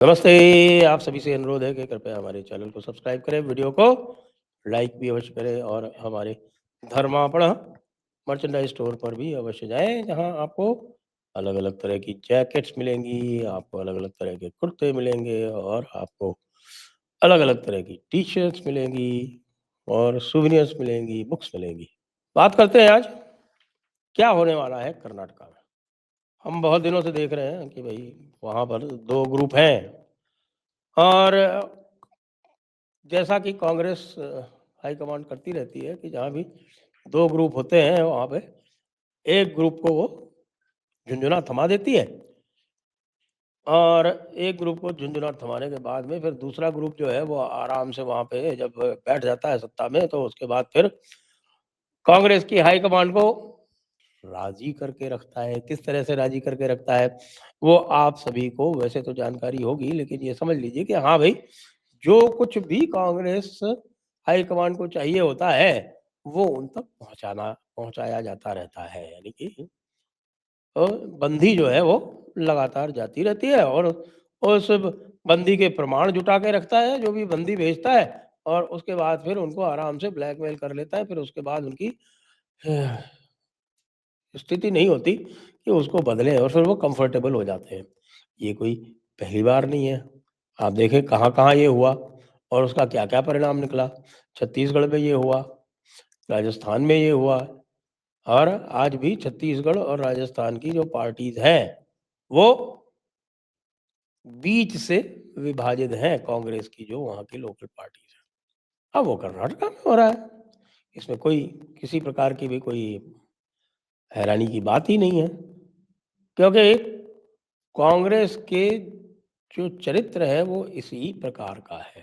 नमस्ते, आप सभी से अनुरोध है कि कृपया हमारे चैनल को सब्सक्राइब करें, वीडियो को लाइक भी अवश्य करें और हमारे धर्मापण मर्चेंडाइज स्टोर पर भी अवश्य जाएँ, जहां आपको अलग-अलग तरह की जैकेट्स मिलेंगी, आपको अलग-अलग तरह के कुर्ते मिलेंगे और आपको अलग-अलग तरह की टी-शर्ट्स मिलेंगी और सूवेनिर्स मिलेंगी, बुक्स मिलेंगी। बात करते हैं आज, क्या होने वाला है कर्नाटका में? हम बहुत दिनों से देख रहे हैं कि भई वहाँ पर 2 ग्रुप हैं और जैसा कि कांग्रेस हाईकमांड करती रहती है कि जहाँ भी 2 ग्रुप होते हैं वहाँ पे एक ग्रुप को वो झुनझुना थमा देती है और एक ग्रुप को झुनझुना थमाने के बाद में फिर दूसरा ग्रुप जो है वो आराम से वहाँ पे जब बैठ जाता है सत्ता में तो उसके बाद फिर कांग्रेस की हाईकमांड को राजी करके रखता है। किस तरह से राजी करके रखता है, वो आप सभी को वैसे तो जानकारी होगी, लेकिन ये समझ लीजिए कि हाँ भाई, जो कुछ भी कांग्रेस हाईकमांड को चाहिए होता है, वो उन तक पहुँचाया जाता रहता है। यानी कि बंदी जो है वो लगातार जाती रहती है और उस बंदी के प्रमाण जुटा के रखता है, जो भी बंदी भेजता है और उसके बाद फिर उनको आराम से ब्लैकमेल कर लेता है। फिर उसके बाद उनकी स्थिति नहीं होती कि उसको बदलें और फिर वो कंफर्टेबल हो जाते हैं। ये कोई पहली बार नहीं है। आप देखें कहाँ-कहाँ ये हुआ और उसका क्या-क्या परिणाम निकला। छत्तीसगढ़ में ये हुआ, राजस्थान में ये हुआ और आज भी छत्तीसगढ़ और राजस्थान की जो पार्टीज़ हैं, वो बीच से विभाजित हैं कांग्रेस की जो वहाँ की लोकल पार्टीज़ हैं। अब वो कर्नाटका में हो रहा है। इसमें कोई किसी प्रकार की भी कोई हैरानी की बात ही नहीं है। क्योंकि कांग्रेस के जो चरित्र है वो इसी प्रकार का है।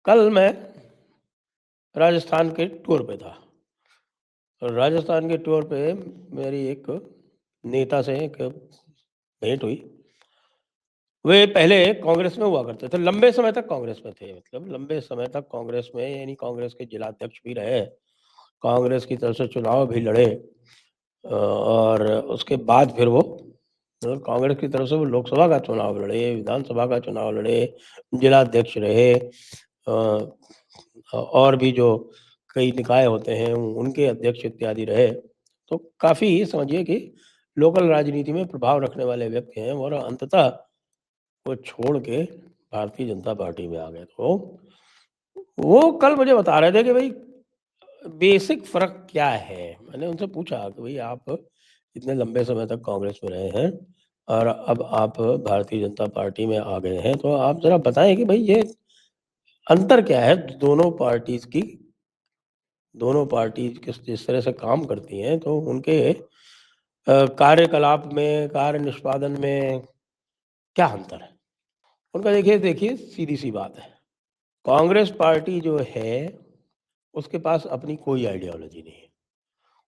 कल मैं राजस्थान के टूर पे था और राजस्थान के टूर पे मेरी एक नेता से एक भेंट हुई। वे पहले कांग्रेस में हुआ करते थे, लंबे समय तक कांग्रेस में थे, मतलब लंबे समय तक कांग्रेस में यानी कांग्रेस के जिलाध्यक्ष भी रहे, कांग्रेस की तरफ से चुनाव भी लड़े और उसके बाद फिर वो कांग्रेस की तरफ से वो लोकसभा का चुनाव लड़े, विधानसभा का चुनाव लड़े, जिलाध्यक्ष रहे और भी जो कई निकाय होते हैं उनके अध्यक्ष इत्यादि रहे। तो काफ़ी समझिए कि लोकल राजनीति में प्रभाव रखने वाले व्यक्ति हैं और अंततः वो छोड़ के भारतीय जनता पार्टी में आ गए। तो वो कल मुझे बता रहे थे कि भई बेसिक फ़र्क क्या है? मैंने उनसे पूछा कि भई आप इतने लंबे समय तक कांग्रेस में रहे हैं और अब आप भारतीय जनता पार्टी में आ गए हैं, तो आप ज़रा बताएँ कि भई ये अंतर क्या है दोनों पार्टीज़ की? दोनों पार्टीज़ किस जिस तरह से काम करती हैं, तो उनके कार्यकलाप में, कार्य निष्पादन में क्या अंतर है? उनका देखिए सीधी-सी बात है। कांग्रेस पार्टी जो है, उसके पास अपनी कोई आइडियोलॉजी नहीं है।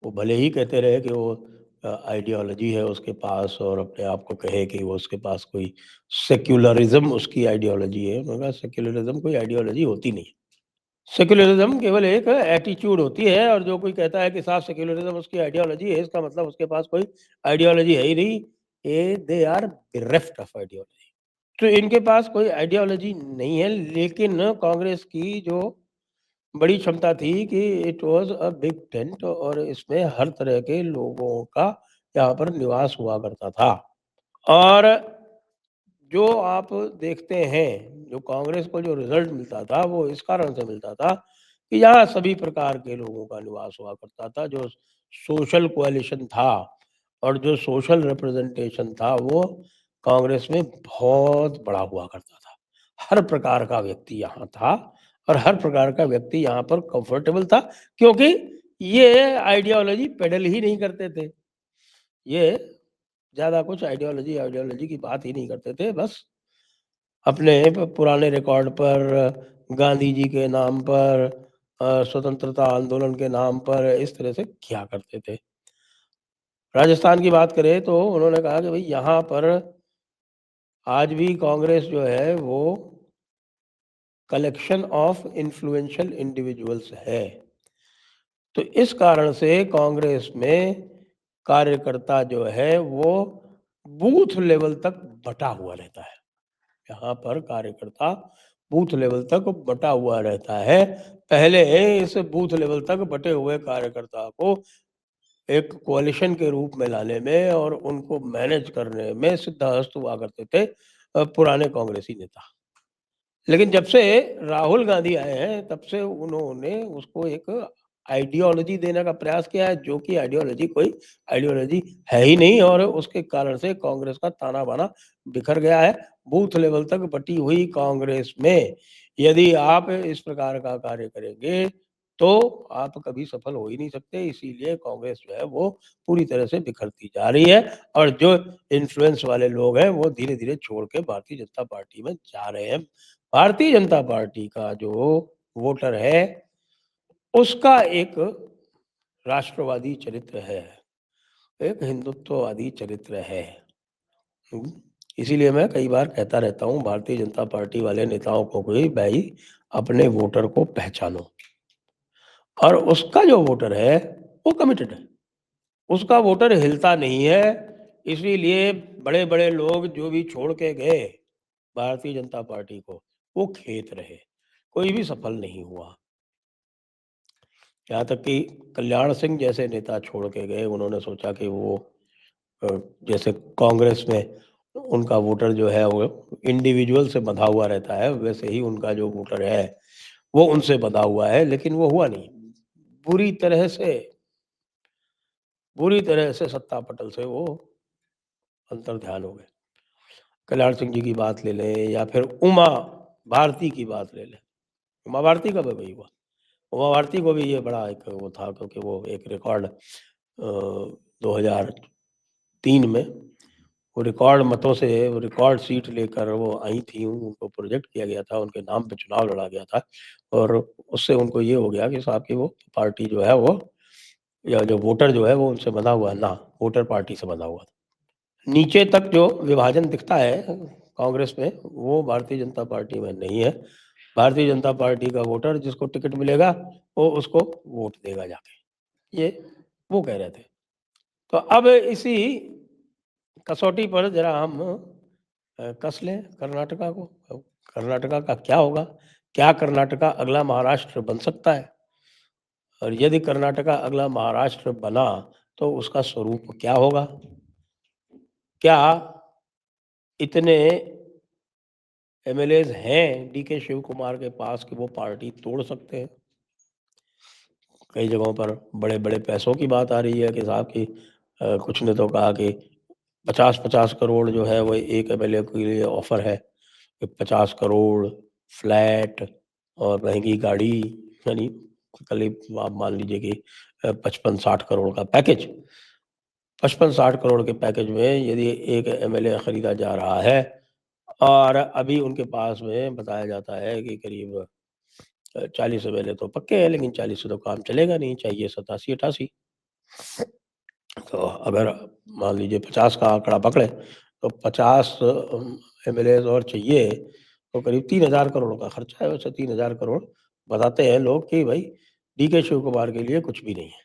वो भले ही कहते रहे कि वो आइडियोलॉजी है उसके पास और अपने आप को कहे कि वो उसके पास कोई सेक्युलरिज़्म उसकी आइडियोलॉजी है। मैंने कहा सेक्युलरिज़्म कोई आइडियोलॉजी होती नहीं है। सेक्युलरिज़्म केवल एक एटीट्यूड होती है और जो कोई कहता है कि साहब सेक्युलरिज़्म उसकी आइडियोलॉजी है, इसका मतलब उसके पास कोई आइडियोलॉजी है ही नहीं। They are bereft of ideology. तो इनके पास कोई आइडियोलॉजी नहीं है, लेकिन कांग्रेस की जो बड़ी क्षमता थी कि it was a big tent और इसमें हर तरह के लोगों का यहाँ पर निवास हुआ करता था। और जो आप देखते हैं, जो कांग्रेस को जो रिज़ल्ट मिलता था, वो इस कारण से मिलता था कि यहाँ सभी प्रकार के लोगों का निवास हुआ करता था। जो सोशल कोएलिशन था और जो सोशल रिप्रेजेंटेशन था, वो कांग्रेस में बहुत बड़ा हुआ करता था। हर प्रकार का व्यक्ति यहाँ था और हर प्रकार का व्यक्ति यहाँ पर कंफर्टेबल था क्योंकि ये आइडियोलॉजी पेडल ही नहीं करते थे। ये ज़्यादा कुछ आइडियोलॉजी आइडियोलॉजी की बात ही नहीं करते थे। बस अपने पुराने रिकॉर्ड पर गांधी जी के नाम पर स्वतंत्रता आंदोलन के नाम पर इस तरह से किया करते थे। राजस्थान की बात करें तो उन्होंने कहा कि भई यहाँ पर आज भी कांग्रेस जो है वो कलेक्शन ऑफ इन्फ्लुएंशियल इंडिविजुअल्स है। तो इस कारण से कांग्रेस में कार्यकर्ता जो है वो बूथ लेवल तक बँटा हुआ रहता है। यहाँ पर कार्यकर्ता बूथ लेवल तक बटा हुआ रहता है। पहले इस बूथ लेवल तक बटे हुए कार्यकर्ता को एक कोalition के रूप में लाने में और उनको मैनेज करने में सिद्धहस्त हुआ करते थे पुराने कांग्रेसी नेता। लेकिन जब से राहुल गांधी आए हैं, तब से उन्होंने उसको एक आइडियोलॉजी देने का प्रयास किया है, जो कि आइडियोलॉजी कोई आइडियोलॉजी है ही नहीं, और उसके कारण से कांग्रेस का ताना-बाना बिखर गया है। बूथ लेवल तक बटी हुई कांग्रेस में यदि आप इस प्रकार का कार्य करेंगे, तो आप कभी सफल हो ही नहीं सकते। इसीलिए कांग्रेस जो है वो पूरी तरह से बिखरती जा रही है, और जो इन्फ्लुएंस वाले लोग हैं, वो धीरे-धीरे छोड़ के भारतीय जनता पार्टी में जा रहे हैं। भारतीय जनता पार्टी का जो वोटर है, उसका एक राष्ट्रवादी चरित्र है, एक हिंदुत्ववादी चरित्र है। हुँ, इसीलिए मैं कई बार कहता रहता हूँ भारतीय जनता पार्टी वाले नेताओं को कि भाई अपने वोटर को पहचानो, और उसका जो वोटर है, वो कमिटेड है। उसका वोटर हिलता नहीं है, इसीलिए बड़े-बड़े लोग जो भी छोड़ के गए भारतीय जनता पार्टी को, वो खेत रहे, कोई भी सफल नहीं हुआ। यहाँ तक कि कल्याण सिंह जैसे नेता छोड़ के गए, उन्होंने सोचा कि वो अ, जैसे कांग्रेस में उनका वोटर जो है वो इंडिविजुअल से बंधा हुआ रहता है, वैसे ही उनका जो वोटर है, वो उनसे बंधा हुआ है, लेकिन वो हुआ नहीं। बुरी तरह से बुरी तरह से सत्ता पटल से वो अंतर्ध्यान हो गए। कल्याण सिंह जी की बात ले लें या फिर उमा भारती की बात ले लें। उमा भारती का भी वही हुआ। उमा भारती को भी ये बड़ा एक वो था, क्योंकि वो एक रिकॉर्ड 2003 में वो रिकॉर्ड मतों से वो रिकॉर्ड सीट लेकर वो आई थी, उनको प्रोजेक्ट किया गया था, उनके नाम पे चुनाव लड़ा गया था, और उससे उनको ये हो गया कि साहब की वो पार्टी जो है वो, या जो वोटर जो है वो उनसे बंधा हुआ है ना, वोटर पार्टी से बंधा हुआ। नीचे तक जो विभाजन दिखता है कांग्रेस में, वो भारतीय जनता पार्टी में नहीं है। भारतीय जनता पार्टी का वोटर जिसको टिकट मिलेगा, वो उसको वोट देगा जाके। ये वो कह रहे थे। तो अब इसी कसौटी पर ज़रा हम कस लें कर्नाटका को। अब कर्नाटका का क्या होगा? क्या कर्नाटका अगला महाराष्ट्र बन सकता है? और यदि कर्नाटका अगला महाराष्ट्र बना, तो उसका स्वरूप क्या होगा? क्या इतने एमएलएज़ हैं डीके शिव कुमार के पास कि वो पार्टी तोड़ सकते हैं? कई जगहों पर बड़े-बड़े पैसों की बात आ रही है कि साहब कि कुछ ने तो कहा कि 50-50 करोड़ जो है वो एक एमएलए के लिए ऑफ़र है, कि 50 करोड़, फ्लैट और महँगी गाड़ी, यानी करीब आप मान लीजिए कि 55-60 करोड़ का पैकेज। 55-60 करोड़ के पैकेज में यदि एक एमएलए खरीदा जा रहा है, और अभी उनके पास में बताया जाता है कि करीब 40 एमएलए तो पक्के हैं, लेकिन 40 से तो काम चलेगा नहीं, चाहिए 87-88। तो अगर मान लीजिए 50 का आंकड़ा पकड़े, तो 50 एमएलएज़ और चाहिए, तो करीब 3000 करोड़ का खर्चा है। वैसे 3000 करोड़ बताते हैं लोग कि भाई डीके शिव कुमार के लिए कुछ भी नहीं है।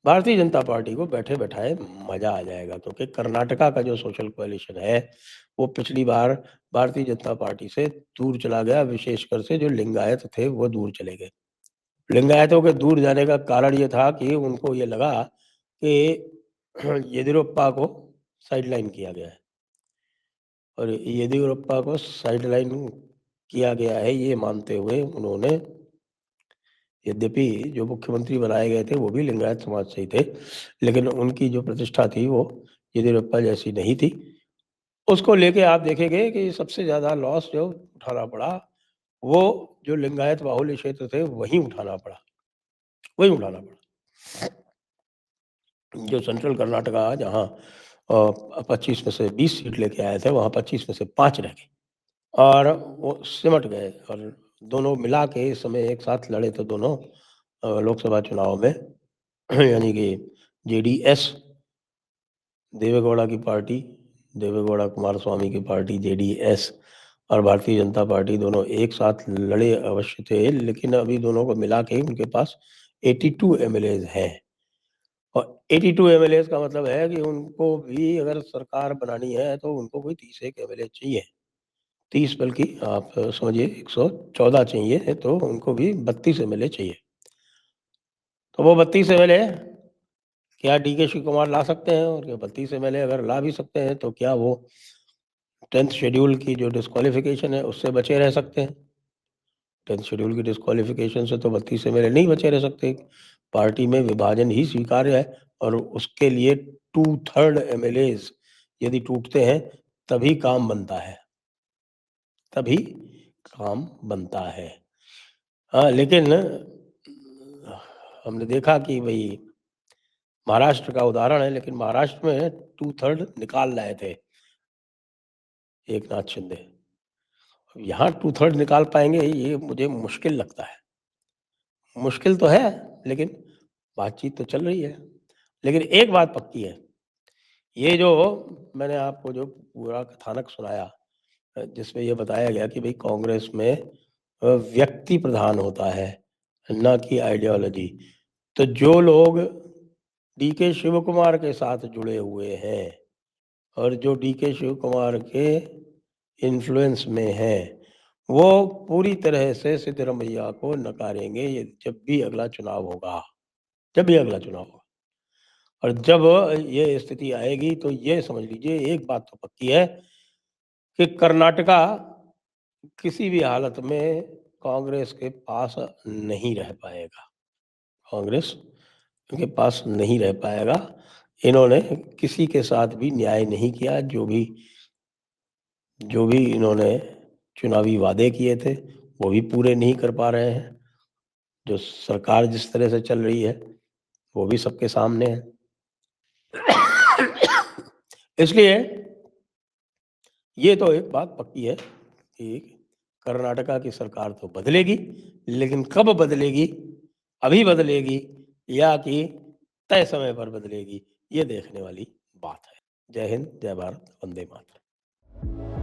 भारतीय जनता पार्टी को बैठे-बैठाए मज़ा आ जाएगा, क्योंकि कर्नाटका का जो सोशल कोएलिशन है, वो पिछली बार भारतीय जनता पार्टी से दूर चला गया, विशेषकर से जो लिंगायत थे, वो दूर चले गए। लिंगायतों के दूर जाने का कारण ये था कि उनको ये लगा कि येदियुरप्पा को साइडलाइन किया गया है, और येदियुरप्पा को साइडलाइन किया गया है, ये मानते हुए उन्होंने, यद्यपि जो मुख्यमंत्री बनाए गए थे वो भी लिंगायत समाज से ही थे, लेकिन उनकी जो प्रतिष्ठा थी वो येदियुरप्पा जैसी नहीं थी। उसको लेके आप देखेंगे कि सबसे ज़्यादा लॉस जो उठाना पड़ा, वो जो लिंगायत बाहुल्य क्षेत्र थे वहीं उठाना पड़ा, वहीं उठाना पड़ा। जो सेंट्रल कर्नाटका जहाँ 25 में से 20 सीट लेके आए थे, वहाँ 25 में से 5 रह गए, और वो सिमट गए, और दोनों मिला के इस समय एक साथ लड़े थे दोनों लोकसभा चुनाव में। यानी कि जेडीएस, देवेगौड़ा की पार्टी, देवेगौड़ा कुमारस्वामी की पार्टी जेडीएस, और भारतीय जनता पार्टी, दोनों एक साथ लड़े अवश्य थे, लेकिन अभी दोनों को मिला के उनके पास 82 एमएलएज़ हैं। और 82 एमएलएज़ का मतलब है कि उनको भी अगर सरकार बनानी है, तो उनको कोई 30 एक एमएलए चाहिए। 30 बल्कि आप समझिए 114 चाहिए तो उनको भी 32 एमएलए चाहिए। तो वो 32 एमएलए क्या डीके शिव कुमार ला सकते हैं? और क्या 32 एमएलए अगर ला भी सकते हैं तो क्या वो 10th शेड्यूल की जो डिस्क्वालिफिकेशन है उससे बचे रह सकते हैं? 10th शेड्यूल की डिस्क्वालिफिकेशन से तो 32 एमएलए नहीं बचे रह सकते। पार्टी में विभाजन ही स्वीकार्य है और उसके लिए 2/3 एमएलएज़ यदि टूटते हैं तभी काम बनता है, तभी काम बनता है। हाँ, लेकिन हमने देखा कि भई महाराष्ट्र का उदाहरण है, लेकिन महाराष्ट्र में 2/3 निकाल लाए थे एकनाथ शिंदे। यहाँ 2/3 निकाल पाएँगे ये मुझे मुश्किल लगता है। मुश्किल तो है, लेकिन बातचीत तो चल रही है। लेकिन एक बात पक्की है, ये जो मैंने आपको जो पूरा कथानक सुनाया जिसमें ये बताया गया कि भई कांग्रेस में व्यक्ति प्रधान होता है, ना कि आइडियोलॉजी। तो जो लोग डीके शिव कुमार के साथ जुड़े हुए हैं और जो डीके शिव कुमार के इन्फ्लुएंस में हैं, वो पूरी तरह से सिद्धरमैया को नकारेंगे ये जब भी अगला चुनाव होगा, जब भी अगला चुनाव होगा। और जब ये स्थिति आएगी तो ये समझ लीजिए एक बात तो पक्की है कि कर्नाटका किसी भी हालत में कांग्रेस के पास नहीं रह पाएगा। कांग्रेस के पास नहीं रह पाएगा। इन्होंने किसी के साथ भी न्याय नहीं किया, जो भी इन्होंने चुनावी वादे किए थे, वो भी पूरे नहीं कर पा रहे हैं। जो सरकार जिस तरह से चल रही है, वो भी सबके सामने है। इसलिए ये तो एक बात पक्की है कि कर्नाटका की सरकार तो बदलेगी, लेकिन कब बदलेगी, अभी बदलेगी या कि तय समय पर बदलेगी, ये देखने वाली बात है। जय हिंद, जय भारत, वंदे मातरम।